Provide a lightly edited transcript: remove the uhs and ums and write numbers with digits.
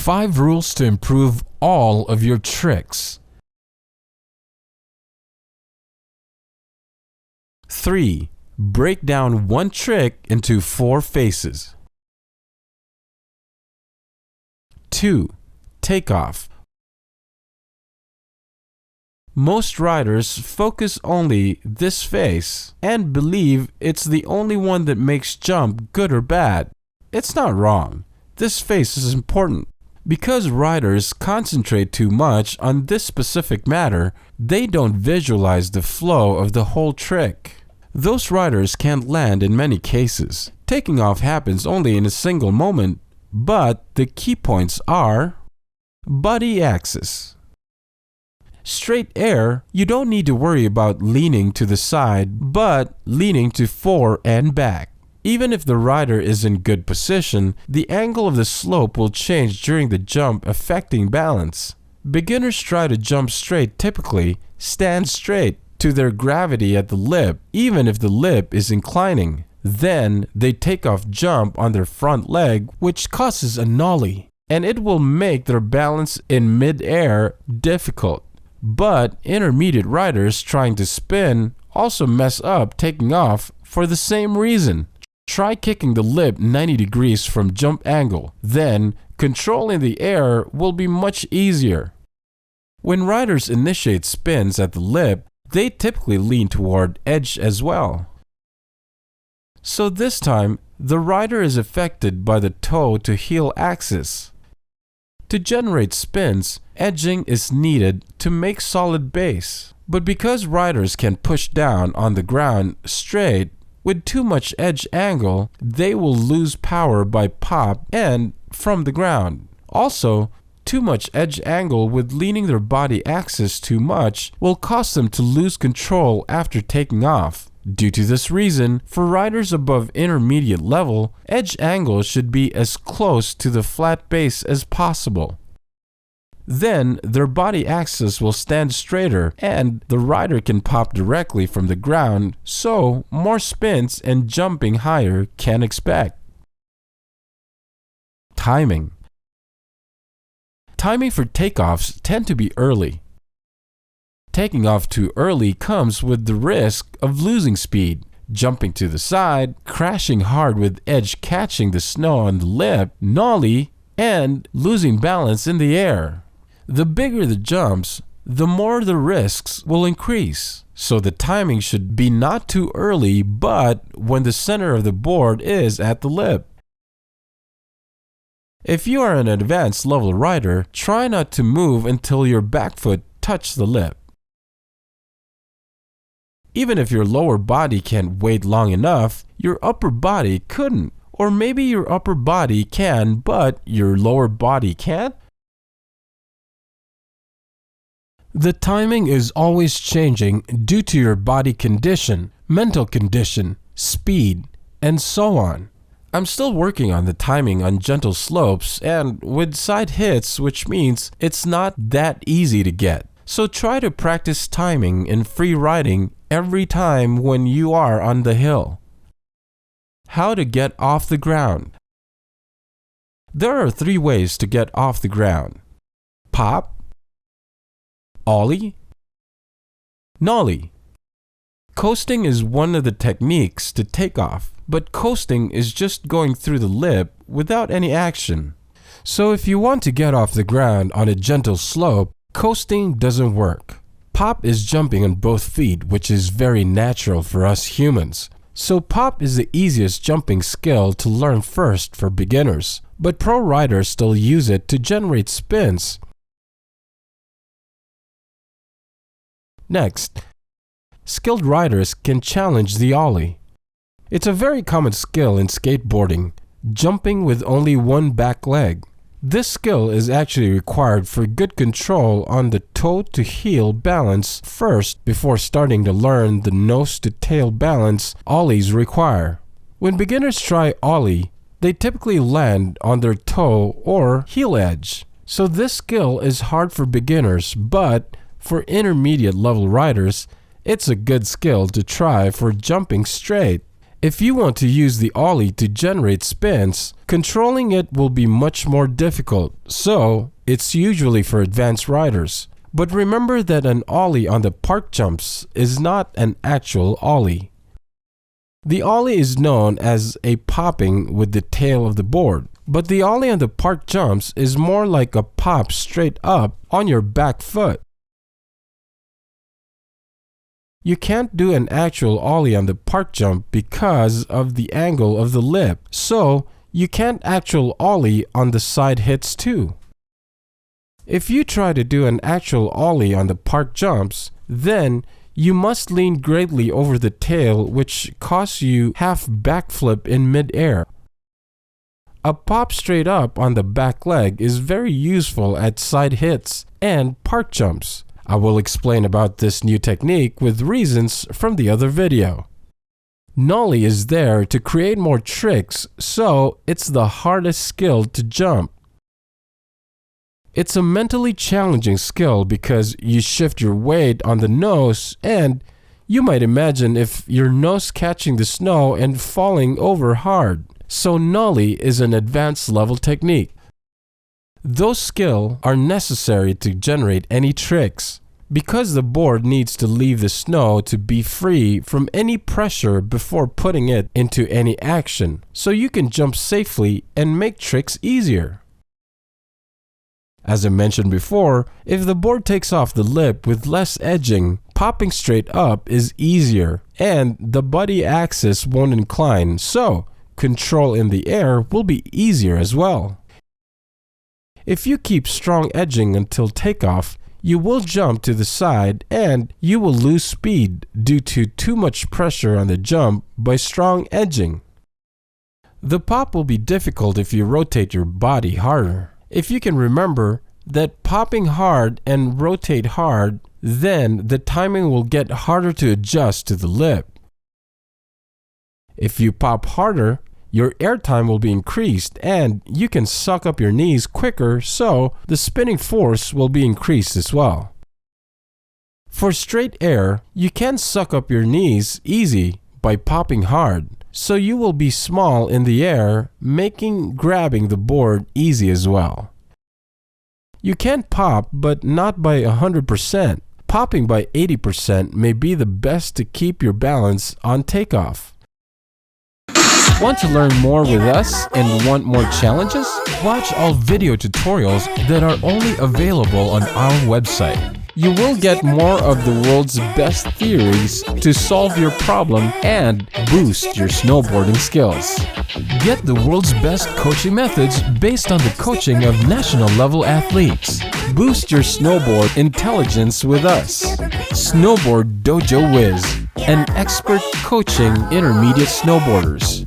5 rules to improve all of your tricks. 3. Break down one trick into 4 phases. 2. Takeoff. Most riders focus only this phase and believe it's the only one that makes jump good or bad. It's not wrong. This phase is important. Because riders concentrate too much on this specific matter, they don't visualize the flow of the whole trick. Those riders can't land in many cases. Taking off happens only in a single moment, but the key points are body axis. Straight air, you don't need to worry about leaning to the side, but leaning to fore and back. Even if the rider is in good position, the angle of the slope will change during the jump, affecting balance. Beginners try to jump straight typically stand straight to their gravity at the lip, even if the lip is inclining. Then they take off jump on their front leg, which causes a nollie, and it will make their balance in mid-air difficult. But intermediate riders trying to spin also mess up taking off for the same reason. Try kicking the lip 90 degrees from jump angle, then controlling the air will be much easier. When riders initiate spins at the lip, they typically lean toward edge as well. So this time, the rider is affected by the toe to heel axis. To generate spins, edging is needed to make solid base. But because riders can push down on the ground straight, with too much edge angle, they will lose power by pop and from the ground. Also, too much edge angle with leaning their body axis too much will cause them to lose control after taking off. Due to this reason, for riders above intermediate level, edge angle should be as close to the flat base as possible. Then their body axis will stand straighter and the rider can pop directly from the ground, so more spins and jumping higher can expect. Timing. Timing for takeoffs tend to be early. Taking off too early comes with the risk of losing speed, jumping to the side, crashing hard with edge catching the snow on the lip, nollie, and losing balance in the air. The bigger the jumps, the more the risks will increase. So the timing should be not too early, but when the center of the board is at the lip. If you are an advanced level rider, try not to move until your back foot touches the lip. Even if your lower body can't wait long enough, your upper body couldn't. Or maybe your upper body can, but your lower body can't? The timing is always changing due to your body condition, mental condition, speed, and so on. I'm still working on the timing on gentle slopes and with side hits, which means it's not that easy to get. So try to practice timing in free riding every time when you are on the hill. How to get off the ground. There are 3 ways to get off the ground: pop, ollie, nollie. Coasting is one of the techniques to take off, but coasting is just going through the lip without any action. So if you want to get off the ground on a gentle slope, coasting doesn't work. Pop is jumping on both feet, which is very natural for us humans. So pop is the easiest jumping skill to learn first for beginners, but pro riders still use it to generate spins. Next, skilled riders can challenge the ollie. It's a very common skill in skateboarding, jumping with only one back leg. This skill is actually required for good control on the toe to heel balance first before starting to learn the nose to tail balance ollies require. When beginners try ollie, they typically land on their toe or heel edge. So this skill is hard for beginners, but for intermediate level riders, it's a good skill to try for jumping straight. If you want to use the ollie to generate spins, controlling it will be much more difficult, so it's usually for advanced riders. But remember that an ollie on the park jumps is not an actual ollie. The ollie is known as a popping with the tail of the board, but the ollie on the park jumps is more like a pop straight up on your back foot. You can't do an actual ollie on the park jump because of the angle of the lip, so you can't actual ollie on the side hits too. If you try to do an actual ollie on the park jumps, then you must lean greatly over the tail, which costs you half backflip in mid-air. A pop straight up on the back leg is very useful at side hits and park jumps. I will explain about this new technique with reasons from the other video. Nollie is there to create more tricks, so it's the hardest skill to jump. It's a mentally challenging skill because you shift your weight on the nose, and you might imagine if your nose catching the snow and falling over hard. So nollie is an advanced level technique. Those skills are necessary to generate any tricks, because the board needs to leave the snow to be free from any pressure before putting it into any action, so you can jump safely and make tricks easier. As I mentioned before, if the board takes off the lip with less edging, popping straight up is easier and the body axis won't incline, so control in the air will be easier as well. If you keep strong edging until takeoff, you will jump to the side and you will lose speed due to too much pressure on the jump by strong edging. The pop will be difficult if you rotate your body harder. If you can remember that popping hard and rotate hard, then the timing will get harder to adjust to the lip. If you pop harder, your air time will be increased and you can suck up your knees quicker, so the spinning force will be increased as well. For straight air, you can suck up your knees easy by popping hard, so you will be small in the air, making grabbing the board easy as well. You can pop, but not by 100%. Popping by 80% may be the best to keep your balance on takeoff. Want to learn more with us and want more challenges? Watch all video tutorials that are only available on our website. You will get more of the world's best theories to solve your problem and boost your snowboarding skills. Get the world's best coaching methods based on the coaching of national level athletes. Boost your snowboard intelligence with us. Snowboard Dojo Wiz, an expert coaching intermediate snowboarders.